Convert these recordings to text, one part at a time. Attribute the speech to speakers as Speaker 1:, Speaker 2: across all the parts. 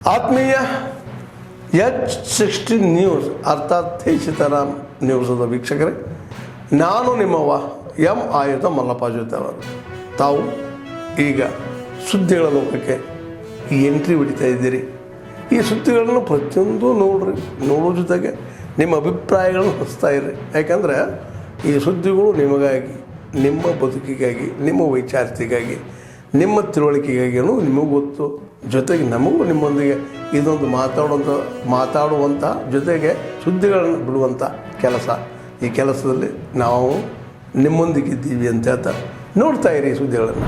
Speaker 1: ಆತ್ಮೀಯ H16 news ಅರ್ಥಾತ್ ತೇಚಿತರಾಮ್ ನ್ಯೂಸದ ವೀಕ್ಷಕರೇ, ನಾನು ನಿಮ್ಮವ ಎಂ ಆಯುಧ ಮಲ್ಲಪ್ಪ ಜೊತೆ ಅವರು. ತಾವು ಈಗ ಸುದ್ದಿಗಳ ಲೋಕಕ್ಕೆ ಎಂಟ್ರಿ ಹೊಡಿತಾ ಇದ್ದೀರಿ. ಈ ಸುದ್ದಿಗಳನ್ನು ಪ್ರತಿಯೊಂದು ನೋಡೋ ಜೊತೆಗೆ ನಿಮ್ಮ ಅಭಿಪ್ರಾಯಗಳನ್ನು ಹಚ್ತಾ ಇರ್ರಿ. ಯಾಕಂದರೆ ಈ ಸುದ್ದಿಗಳು ನಿಮಗಾಗಿ, ನಿಮ್ಮ ಬದುಕಿಗಾಗಿ, ನಿಮ್ಮ ವೈಚಾರಿಕೆಗಾಗಿ, ನಿಮ್ಮ ತಿಳುವಳಿಕೆಗಾಗಿಯೂ ನಿಮಗೂ ಗೊತ್ತು. ಜೊತೆಗೆ ನಮಗೂ ನಿಮ್ಮೊಂದಿಗೆ ಇದೊಂದು ಮಾತಾಡುವಂಥ ಜೊತೆಗೆ ಸುದ್ದಿಗಳನ್ನು ಬಿಡುವಂಥ ಕೆಲಸ. ಈ ಕೆಲಸದಲ್ಲಿ ನಾವು ನಿಮ್ಮೊಂದಿಗಿದ್ದೀವಿ ಅಂತ ಹೇಳ್ತಾ ನೋಡ್ತಾ ಇರಿ ಸುದ್ದಿಗಳನ್ನು.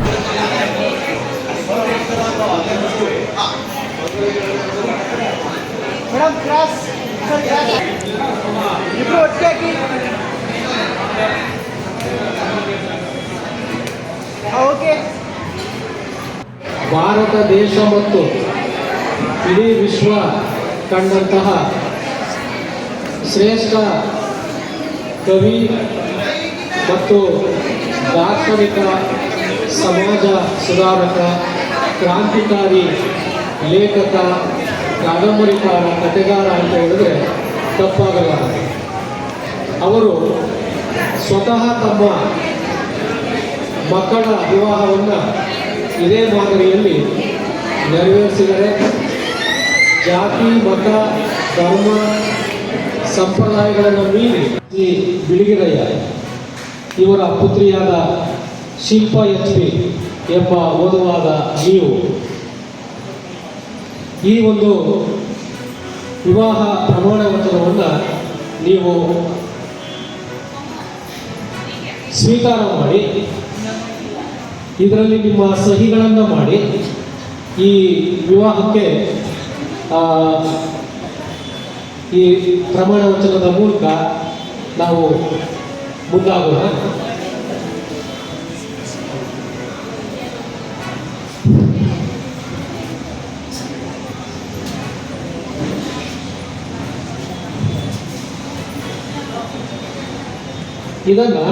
Speaker 2: ಭಾರತ ದೇಶ ಮತ್ತು ಇಡೀ ವಿಶ್ವ ಕಂಡಂತಹ ಶ್ರೇಷ್ಠ ಕವಿ ಮತ್ತು ದಾರ್ಶನಿಕ, ಸಮಾಜ ಸುಧಾರಕ, ಕ್ರಾಂತಿಕಾರಿ, ಲೇಖಕ, ಕಾದಂಬರಿಕಾರ, ಕಥೆಗಾರ ಅಂತ ಹೇಳಿದ್ರೆ ತಪ್ಪಾಗಲಾರದು. ಅವರು ಸ್ವತಃ ತಮ್ಮ ಮಕ್ಕಳ ವಿವಾಹವನ್ನು ಇದೇ ಮಾದರಿಯಲ್ಲಿ ನೆರವೇರಿಸಿದರೆ. ಜಾತಿ, ಮತ, ಧರ್ಮ, ಸಂಪ್ರದಾಯಗಳನ್ನು ಮೀರಿ ಈ ಬಿಳಿಗಿರಯ್ಯ ಇವರ ಪುತ್ರಿಯಾದ ಶಿಲ್ಪಾ HP ಎಂಬ ಓದುವಾದ ನೀವು ಈ ಒಂದು ವಿವಾಹ ಪ್ರಮಾಣ ವಚನವನ್ನು ನೀವು ಸ್ವೀಕಾರ ಮಾಡಿ, ಇದರಲ್ಲಿ ನಿಮ್ಮ ಸಹಿಗಳನ್ನು ಮಾಡಿ ಈ ವಿವಾಹಕ್ಕೆ ಈ ಪ್ರಮಾಣ ವಚನದ ಮೂಲಕ ನಾವು ಮುಂದಾಗೋಣ. ಇದನ್ನು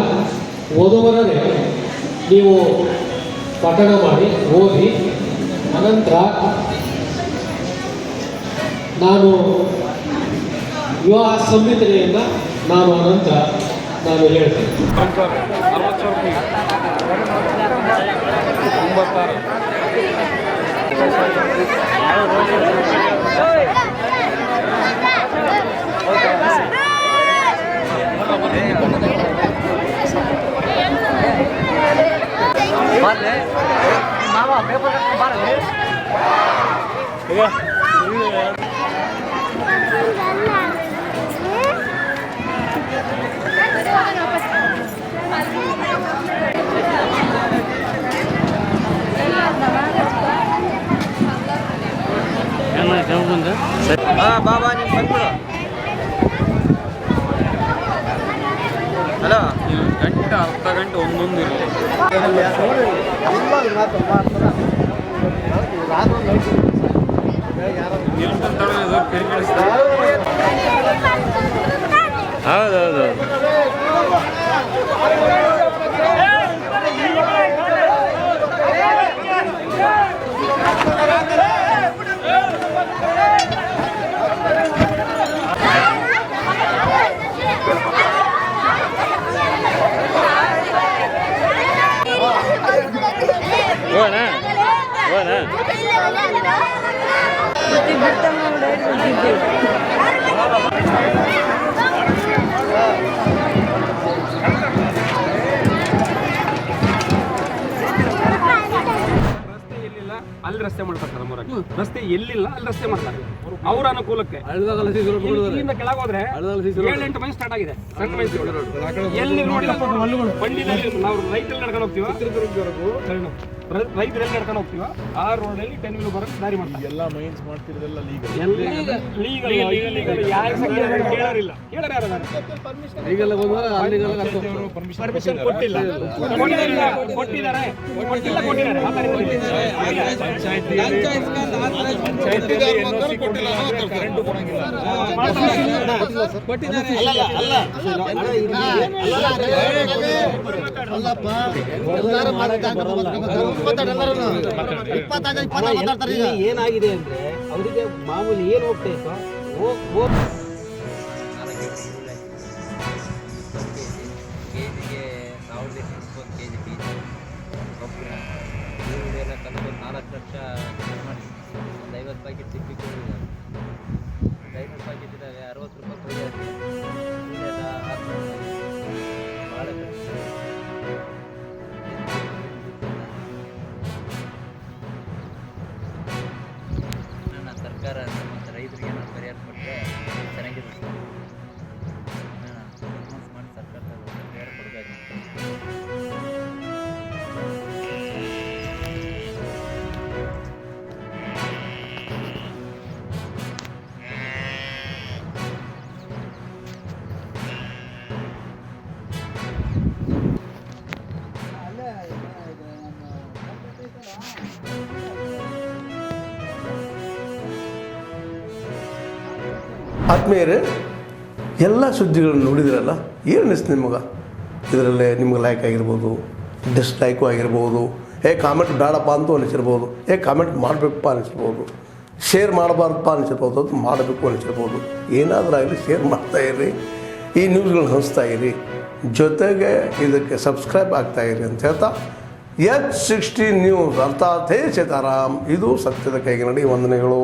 Speaker 2: ಓದುವರೇ ನೀವು ಪಠಣ ಮಾಡಿ ಓದಿ, ಅನಂತರ ನಾನು ವಿವಾಹ ಸಂಹಿತೆಯನ್ನು ಅನಂತರ ನಾನು ಹೇಳ್ತೇನೆ.
Speaker 3: ಬಾಬಾ ನೀನು ಬಂದ್ಬಿಡು. ಹಲೋ, ಗಂಟೆ ಅರ್ಧ ಗಂಟೆ ಒಂದೊಂದು ಇರಲಿ. ಹೌದೌದು.
Speaker 4: ಅಲ್ಲಿ ರಸ್ತೆ ಮಾಡ್ತಾರೆ, ರಸ್ತೆ ಎಲ್ಲಿಲ್ಲ ಅಲ್ಲಿ ರಸ್ತೆ ಮಾಡ್ತಾರೆ ಅವ್ರ ಅನುಕೂಲಕ್ಕೆ. ಇಲ್ಲಿಂದ ಕೆಳಗೆ ಹೋದ್ರೆ 7-8 ಮೈಲ್ ಸ್ಟಾರ್ಟ್ ಆಗಿದೆ. ಸಣ್ಣ ಮೈಲ್ ಎಲ್ಲಿ ನೋಡಿಲ್ಲ ಬಂಡಿನಲ್ಲಿ ನಾವು ರೈತಲ್ಲಿ ನಡ್ಕೊಂಡು ಹೋಗ್ತೀವ, ರೈತರಲ್ಲಿ ನಡ್ಕೊಂಡು ಹೋಗ್ತೀವ, ಆ ರೋಡಲ್ಲಿ 10 ವೀಲರ್ ಬರೋಕ್ಕೆ ದಾರಿ ಮಾಡ್ತಾರೆ. ಎಲ್ಲ ಮೈನ್ಸ್ ಮಾಡ್ತಿರೋದೆಲ್ಲ ಲೀಗಲ್ ಕೇಳೋರಿಲ್ಲ. ಕೇಳೋರು ಯಾರು? ಪರ್ಮಿಷನ್ ಕೊಟ್ಟಿಲ್ಲ, ಕೊಟ್ಟಿದ್ದಾರೆ.
Speaker 3: ಏನಾಗಿದೆ ಅಂದ್ರೆ
Speaker 2: ಅವರಿಗೆ ಮಾಮೂಲಿ ಏನು ಹೋಗ್ತಾ ಇತ್ತು
Speaker 5: ಕೆಜಿಗೆ 1220 ಕೆ ಜಿ ಬೀಜ ಗೊಬ್ಬರ ಎಲ್ಲ ಕಲಿತು 4 ಲಕ್ಷ ಖರ್ಚು ಮಾಡಿ ಒಂದು 50 ಪ್ಯಾಕೆಟ್ ತಿಪ್ಪಿ ಕೊಡಿದ್ದಾರೆ. 500 ಪ್ಯಾಕೆಟ್ ಇದ್ದಾವೆ, 60 ರೂಪಾಯಿ ಕೊಡಿ ಎಲ್ಲ ಭಾಳ ಖರ್ಚು. ನನ್ನ ಸರ್ಕಾರ ಮತ್ತು ರೈತರಿಗೆ ನಾನು ಪರಿಹಾರ ಕೊಟ್ಟರೆ ಚೆನ್ನಾಗಿದೆ ಸರ್. ಅಡ್ವಾನ್ಸ್ ಮಾಡಿ ಸರ್ಕಾರದಾಗ ಪರಿಹಾರ ಕೊಡಬೇಕು.
Speaker 1: ಆತ್ಮೀಯರೇ, ಎಲ್ಲ ಸುದ್ದಿಗಳನ್ನು ನೋಡಿದ್ರಲ್ಲ, ಏನು ಅನಿಸ್ತು ನಿಮಗೆ? ಇದರಲ್ಲೇ ನಿಮ್ಗೆ ಲೈಕ್ ಆಗಿರ್ಬೋದು, ಡಿಸ್ಲೈಕು ಆಗಿರ್ಬೋದು, ಕಾಮೆಂಟ್ ಬೇಡಪ್ಪ ಅಂತೂ ಅನಿಸಿರ್ಬೋದು, ಕಾಮೆಂಟ್ ಮಾಡಬೇಕಪ್ಪ ಅನಿಸಿರ್ಬೋದು, ಶೇರ್ ಮಾಡಬಾರ್ದಪ್ಪ ಅನಿಸಿರ್ಬೋದು, ಅದು ಮಾಡಬೇಕು ಅನಿಸಿರ್ಬೋದು. ಏನಾದರೂ ಆಗಲಿ ಶೇರ್ ಮಾಡ್ತಾಯಿರಿ, ಈ ನ್ಯೂಸ್ಗಳನ್ನ ಹಂಚ್ತಾ ಇರಿ, ಜೊತೆಗೆ ಇದಕ್ಕೆ ಸಬ್ಸ್ಕ್ರೈಬ್ ಆಗ್ತಾಯಿರಿ ಅಂತ ಹೇಳ್ತಾ H16 ನ್ಯೂಸ್ ಅರ್ಥಾತ್ ಹೇ ಸೀತಾರಾಮ್, ಇದು ಸತ್ಯದ ಕೈಗೆ ನಡಿ. ವಂದನೆಗಳು.